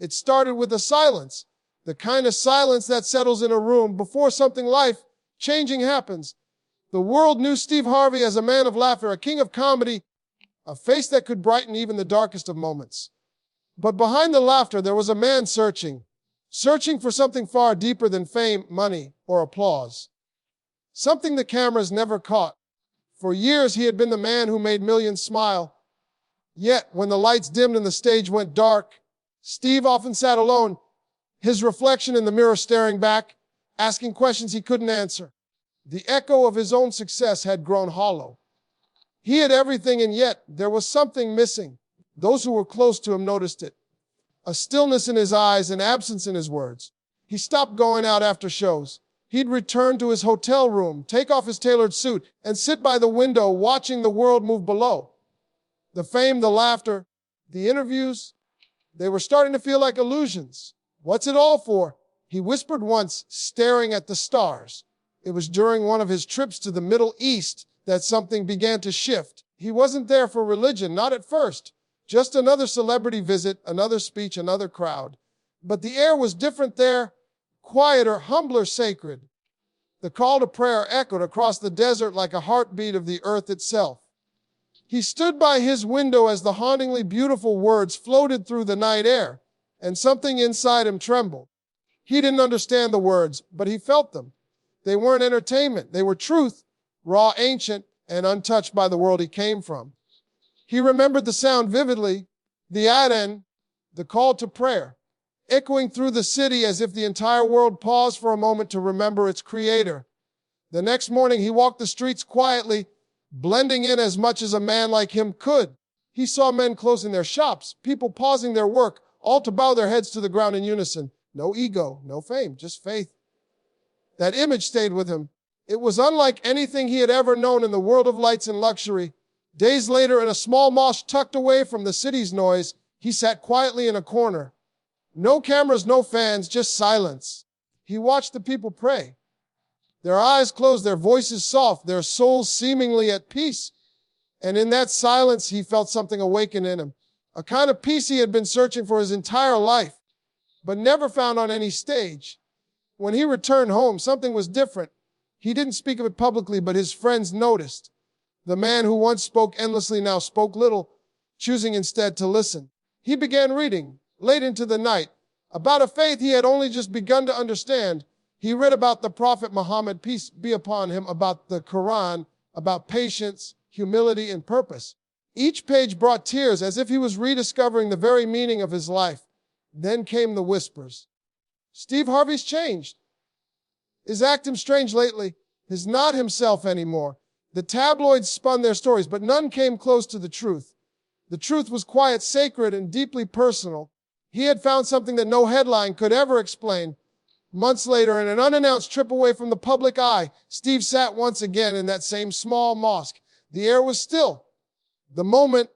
It started with a silence, the kind of silence that settles in a room before something life-changing happens. The world knew Steve Harvey as a man of laughter, a king of comedy, a face that could brighten even the darkest of moments. But behind the laughter, there was a man searching for something far deeper than fame, money, or applause. Something the cameras never caught. For years, he had been the man who made millions smile. Yet, when the lights dimmed and the stage went dark, Steve often sat alone, his reflection in the mirror staring back, asking questions he couldn't answer. The echo of his own success had grown hollow. He had everything, and yet there was something missing. Those who were close to him noticed it. A stillness in his eyes, an absence in his words. He stopped going out after shows. He'd return to his hotel room, take off his tailored suit, and sit by the window watching the world move below. The fame, the laughter, the interviews, they were starting to feel like illusions. What's it all for? He whispered once, staring at the stars. It was during one of his trips to the Middle East that something began to shift. He wasn't there for religion, not at first. Just another celebrity visit, another speech, another crowd. But the air was different there, quieter, humbler, sacred. The call to prayer echoed across the desert like a heartbeat of the earth itself. He stood by his window as the hauntingly beautiful words floated through the night air, and something inside him trembled. He didn't understand the words, but he felt them. They weren't entertainment. They were truth, raw, ancient, and untouched by the world he came from. He remembered the sound vividly, the adhan, the call to prayer, echoing through the city as if the entire world paused for a moment to remember its creator. The next morning, he walked the streets quietly, blending in as much as a man like him could. He saw men closing their shops, people pausing their work, all to bow their heads to the ground in unison. No ego, no fame, just faith. That image stayed with him. It was unlike anything he had ever known in the world of lights and luxury. Days later, in a small mosque tucked away from the city's noise, he sat quietly in a corner. No cameras, no fans, just silence. He watched the people pray. Their eyes closed, their voices soft, their souls seemingly at peace. And in that silence, he felt something awaken in him. A kind of peace he had been searching for his entire life, but never found on any stage. When he returned home, something was different. He didn't speak of it publicly, but his friends noticed. The man who once spoke endlessly now spoke little, choosing instead to listen. He began reading, late into the night, about a faith he had only just begun to understand. He read about the Prophet Muhammad, peace be upon him, about the Quran, about patience, humility, and purpose. Each page brought tears as if he was rediscovering the very meaning of his life. Then came the whispers. Steve Harvey's changed. Is acting strange lately. He's not himself anymore. The tabloids spun their stories, but none came close to the truth. The truth was quiet, sacred, and deeply personal. He had found something that no headline could ever explain. Months later, in an unannounced trip away from the public eye, Steve sat once again in that same small mosque. The air was still. The moment,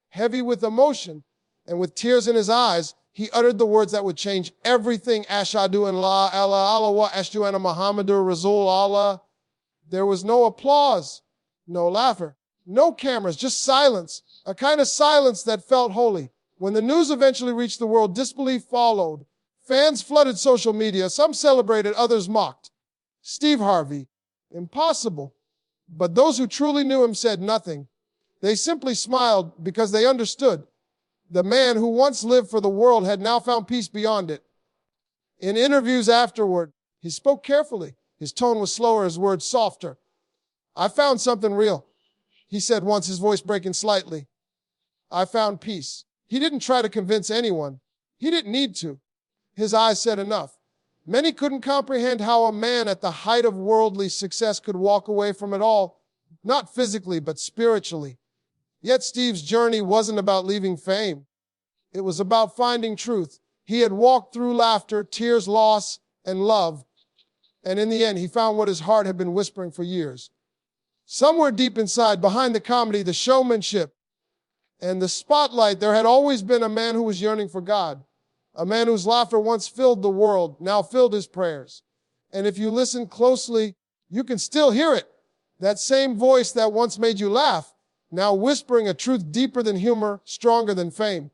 heavy with emotion and with tears in his eyes, he uttered the words that would change everything. Ashhadu an la ilaha illallah wa ashhadu anna Muhammadur Rasulullah. There was no applause, no laughter, no cameras, just silence, a kind of silence that felt holy. When the news eventually reached the world, disbelief followed. Fans flooded social media. Some celebrated, others mocked. Steve Harvey, impossible. But those who truly knew him said nothing. They simply smiled because they understood. The man who once lived for the world had now found peace beyond it. In interviews afterward, he spoke carefully. His tone was slower, his words softer. I found something real, he said once, his voice breaking slightly. I found peace. He didn't try to convince anyone. He didn't need to. His eyes said enough. Many couldn't comprehend how a man at the height of worldly success could walk away from it all, not physically, but spiritually. Yet Steve's journey wasn't about leaving fame. It was about finding truth. He had walked through laughter, tears, loss, and love. And in the end, he found what his heart had been whispering for years. Somewhere deep inside, behind the comedy, the showmanship, and the spotlight, there had always been a man who was yearning for God. A man whose laughter once filled the world, now filled his prayers. And if you listen closely, you can still hear it. That same voice that once made you laugh, now whispering a truth deeper than humor, stronger than fame.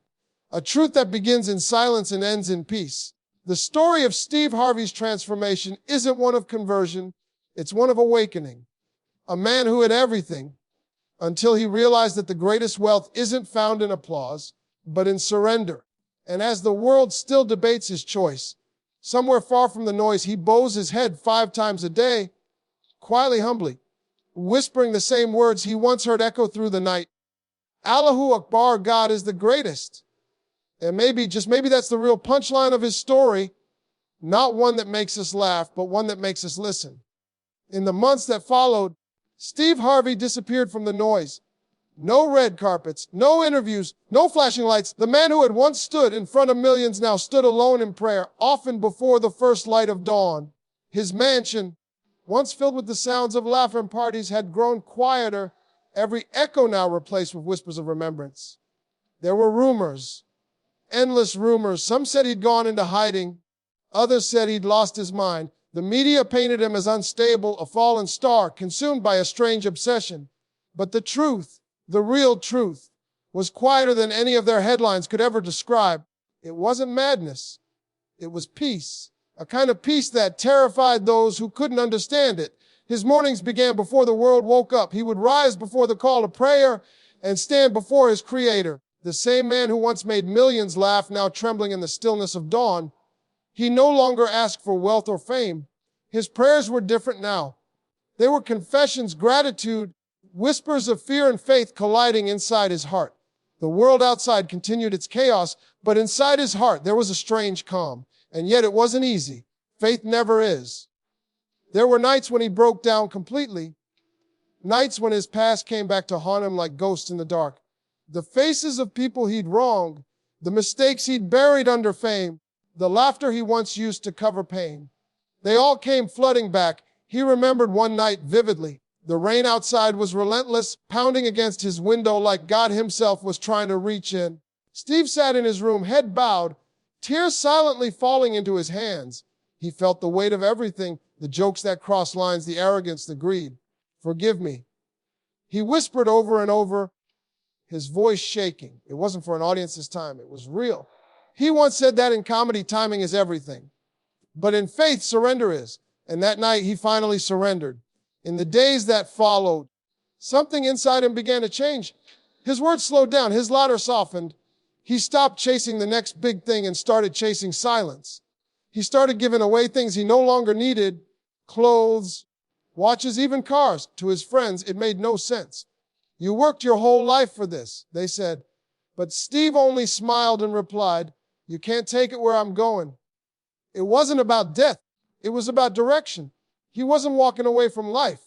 a truth that begins in silence and ends in peace. The story of Steve Harvey's transformation isn't one of conversion, it's one of awakening. A man who had everything until he realized that the greatest wealth isn't found in applause, but in surrender. And as the world still debates his choice, somewhere far from the noise, he bows his head 5 times a day, quietly, humbly, whispering the same words he once heard echo through the night. Allahu Akbar, God is the greatest. And maybe, just maybe that's the real punchline of his story, not one that makes us laugh, but one that makes us listen. In the months that followed, Steve Harvey disappeared from the noise. No red carpets, no interviews, no flashing lights. The man who had once stood in front of millions now stood alone in prayer, often before the first light of dawn. His mansion, once filled with the sounds of laughter and parties, had grown quieter, every echo now replaced with whispers of remembrance. There were rumors, endless rumors. Some said he'd gone into hiding. Others said he'd lost his mind. The media painted him as unstable, a fallen star, consumed by a strange obsession. But the truth, the real truth, was quieter than any of their headlines could ever describe. It wasn't madness. It was peace, a kind of peace that terrified those who couldn't understand it. His mornings began before the world woke up. He would rise before the call to prayer and stand before his Creator. The same man who once made millions laugh, now trembling in the stillness of dawn. He no longer asked for wealth or fame. His prayers were different now. They were confessions, gratitude, whispers of fear and faith colliding inside his heart. The world outside continued its chaos, but inside his heart there was a strange calm. And yet it wasn't easy. Faith never is. There were nights when he broke down completely. Nights when his past came back to haunt him like ghosts in the dark. The faces of people he'd wronged, the mistakes he'd buried under fame, the laughter he once used to cover pain. They all came flooding back. He remembered one night vividly. The rain outside was relentless, pounding against his window like God himself was trying to reach in. Steve sat in his room, head bowed, tears silently falling into his hands. He felt the weight of everything, the jokes that crossed lines, the arrogance, the greed. Forgive me. He whispered over and over, his voice shaking. It wasn't for an audience this time. It was real. He once said that in comedy, timing is everything. But in faith, surrender is. And that night, he finally surrendered. In the days that followed, something inside him began to change. His words slowed down. His laughter softened. He stopped chasing the next big thing and started chasing silence. He started giving away things he no longer needed, clothes, watches, even cars. To his friends, it made no sense. You worked your whole life for this, they said. But Steve only smiled and replied, you can't take it where I'm going. It wasn't about death. It was about direction. He wasn't walking away from life.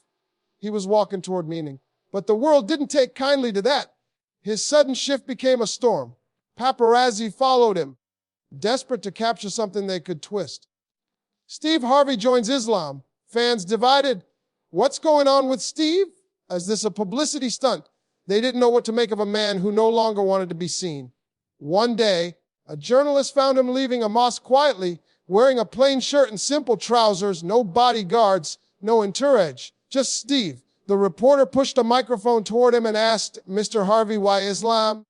He was walking toward meaning. But the world didn't take kindly to that. His sudden shift became a storm. Paparazzi followed him, desperate to capture something they could twist. Steve Harvey joins Islam. Fans divided. What's going on with Steve? Is this a publicity stunt? They didn't know what to make of a man who no longer wanted to be seen. One day, a journalist found him leaving a mosque quietly, wearing a plain shirt and simple trousers, no bodyguards, no entourage, just Steve. The reporter pushed a microphone toward him and asked, Mr. Harvey, why Islam?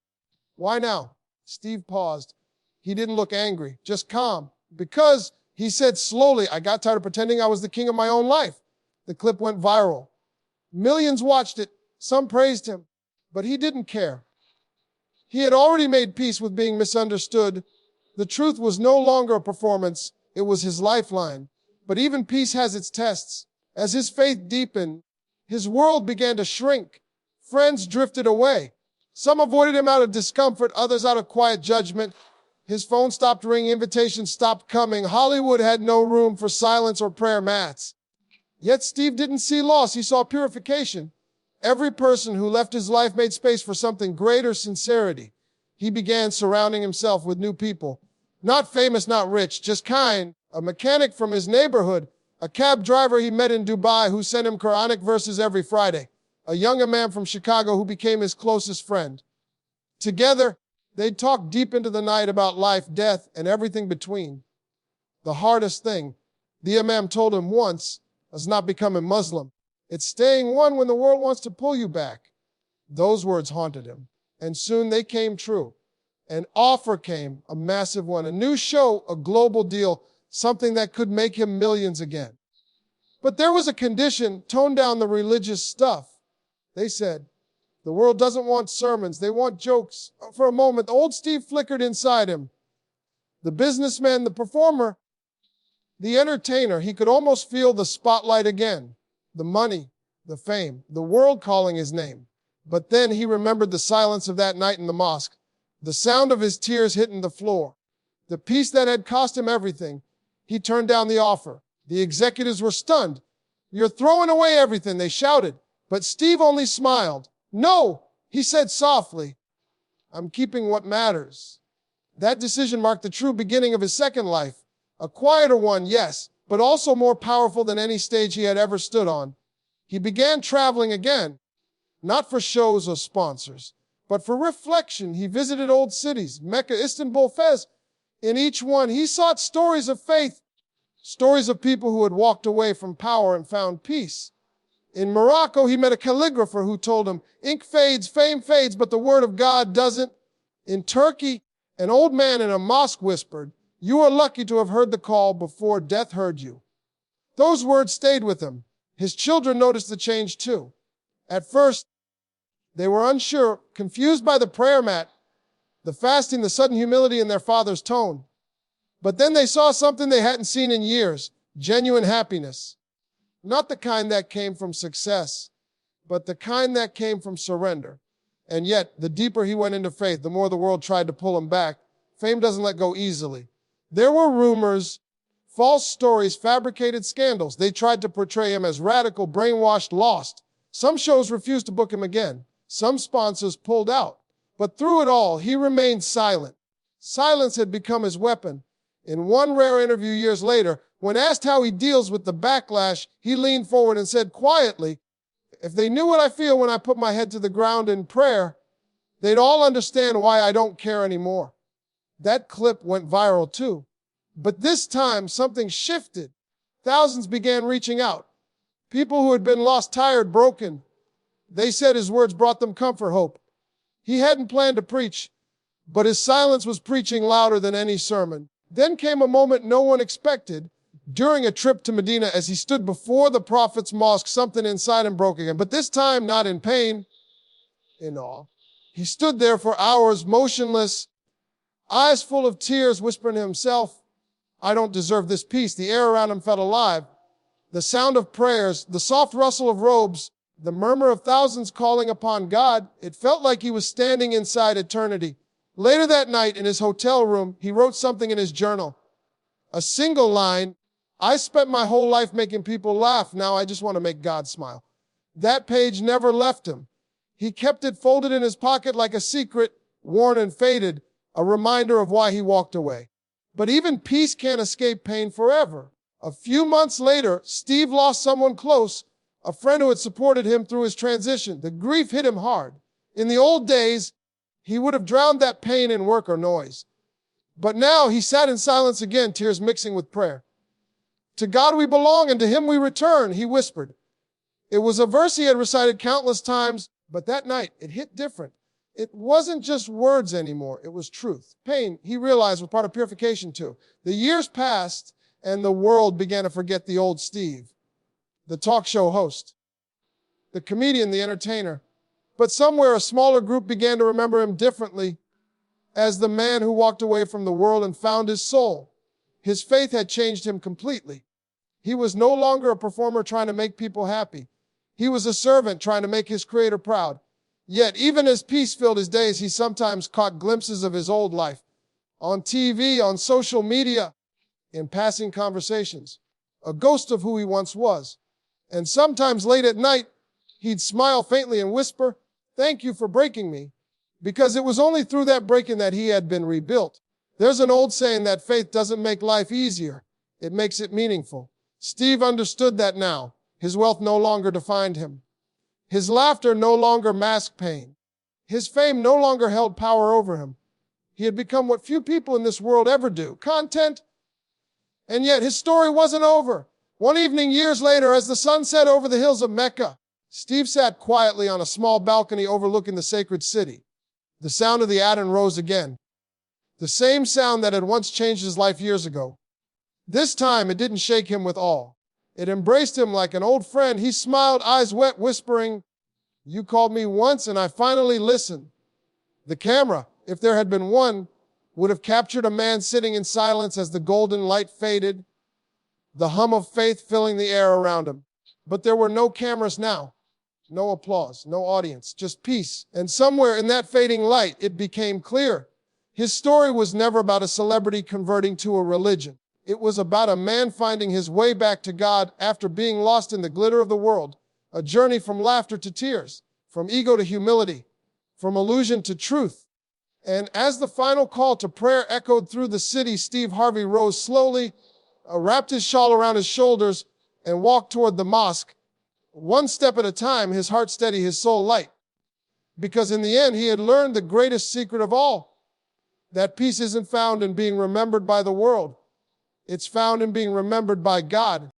Why now? Steve paused. He didn't look angry, just calm. Because, he said slowly, I got tired of pretending I was the king of my own life. The clip went viral. Millions watched it. Some praised him, but he didn't care. He had already made peace with being misunderstood. The truth was no longer a performance. It was his lifeline. But even peace has its tests. As his faith deepened, his world began to shrink. Friends drifted away. Some avoided him out of discomfort, others out of quiet judgment. His phone stopped ringing, invitations stopped coming. Hollywood had no room for silence or prayer mats. Yet Steve didn't see loss, he saw purification. Every person who left his life made space for something greater, sincerity. He began surrounding himself with new people. Not famous, not rich, just kind. A mechanic from his neighborhood, a cab driver he met in Dubai who sent him Quranic verses every Friday, a young man from Chicago who became his closest friend. Together, they'd talk deep into the night about life, death, and everything between. The hardest thing, the Imam told him once, is not becoming Muslim. It's staying one when the world wants to pull you back. Those words haunted him, and soon they came true. An offer came, a massive one, a new show, a global deal, something that could make him millions again. But there was a condition: tone down the religious stuff. They said, the world doesn't want sermons, they want jokes. For a moment, old Steve flickered inside him. The businessman, the performer, the entertainer, he could almost feel the spotlight again. The money, the fame, the world calling his name. But then he remembered the silence of that night in the mosque, the sound of his tears hitting the floor, the peace that had cost him everything. He turned down the offer. The executives were stunned. "You're throwing away everything," they shouted. But Steve only smiled. "No," he said softly, "I'm keeping what matters." That decision marked the true beginning of his second life. A quieter one, yes, but also more powerful than any stage he had ever stood on. He began traveling again, not for shows or sponsors, but for reflection. He visited old cities, Mecca, Istanbul, Fez. In each one, he sought stories of faith, stories of people who had walked away from power and found peace. In Morocco, he met a calligrapher who told him, "Ink fades, fame fades, but the word of God doesn't." In Turkey, an old man in a mosque whispered, "You are lucky to have heard the call before death heard you." Those words stayed with him. His children noticed the change too. At first, they were unsure, confused by the prayer mat, the fasting, the sudden humility in their father's tone. But then they saw something they hadn't seen in years: genuine happiness. Not the kind that came from success, but the kind that came from surrender. And yet, the deeper he went into faith, the more the world tried to pull him back. Fame doesn't let go easily. There were rumors, false stories, fabricated scandals. They tried to portray him as radical, brainwashed, lost. Some shows refused to book him again. Some sponsors pulled out. But through it all, he remained silent. Silence had become his weapon. In one rare interview years later, when asked how he deals with the backlash, he leaned forward and said quietly, "If they knew what I feel when I put my head to the ground in prayer, they'd all understand why I don't care anymore." That clip went viral too. But this time, something shifted. Thousands began reaching out. People who had been lost, tired, broken. They said his words brought them comfort, hope. He hadn't planned to preach, but his silence was preaching louder than any sermon. Then came a moment no one expected. During a trip to Medina, as he stood before the Prophet's mosque, something inside him broke again. But this time, not in pain, in awe. He stood there for hours, motionless, eyes full of tears, whispering to himself, "I don't deserve this peace." The air around him felt alive. The sound of prayers, the soft rustle of robes, the murmur of thousands calling upon God. It felt like he was standing inside eternity. Later that night, in his hotel room, he wrote something in his journal. A single line: "I spent my whole life making people laugh. Now I just want to make God smile." That page never left him. He kept it folded in his pocket like a secret, worn and faded, a reminder of why he walked away. But even peace can't escape pain forever. A few months later, Steve lost someone close, a friend who had supported him through his transition. The grief hit him hard. In the old days, he would have drowned that pain in work or noise. But now he sat in silence again, tears mixing with prayer. "To God we belong, and to him we return," he whispered. It was a verse he had recited countless times, but that night it hit different. It wasn't just words anymore, it was truth. Pain, he realized, was part of purification too. The years passed, and the world began to forget the old Steve, the talk show host, the comedian, the entertainer. But somewhere a smaller group began to remember him differently, as the man who walked away from the world and found his soul. His faith had changed him completely. He was no longer a performer trying to make people happy. He was a servant trying to make his creator proud. Yet, even as peace filled his days, he sometimes caught glimpses of his old life. On TV, on social media, in passing conversations. A ghost of who he once was. And sometimes late at night, he'd smile faintly and whisper, "Thank you for breaking me." Because it was only through that breaking that he had been rebuilt. There's an old saying that faith doesn't make life easier. It makes it meaningful. Steve understood that now. His wealth no longer defined him. His laughter no longer masked pain. His fame no longer held power over him. He had become what few people in this world ever do: content. And yet his story wasn't over. One evening years later, as the sun set over the hills of Mecca, Steve sat quietly on a small balcony overlooking the sacred city. The sound of the adhan rose again. The same sound that had once changed his life years ago. This time, it didn't shake him with awe. It embraced him like an old friend. He smiled, eyes wet, whispering, "You called me once, and I finally listened." The camera, if there had been one, would have captured a man sitting in silence as the golden light faded, the hum of faith filling the air around him. But there were no cameras now. No applause, no audience, just peace. And somewhere in that fading light, it became clear. His story was never about a celebrity converting to a religion. It was about a man finding his way back to God after being lost in the glitter of the world, a journey from laughter to tears, from ego to humility, from illusion to truth. And as the final call to prayer echoed through the city, Steve Harvey rose slowly, wrapped his shawl around his shoulders, and walked toward the mosque. One step at a time, his heart steady, his soul light. Because in the end, he had learned the greatest secret of all, that peace isn't found in being remembered by the world. It's found in being remembered by God.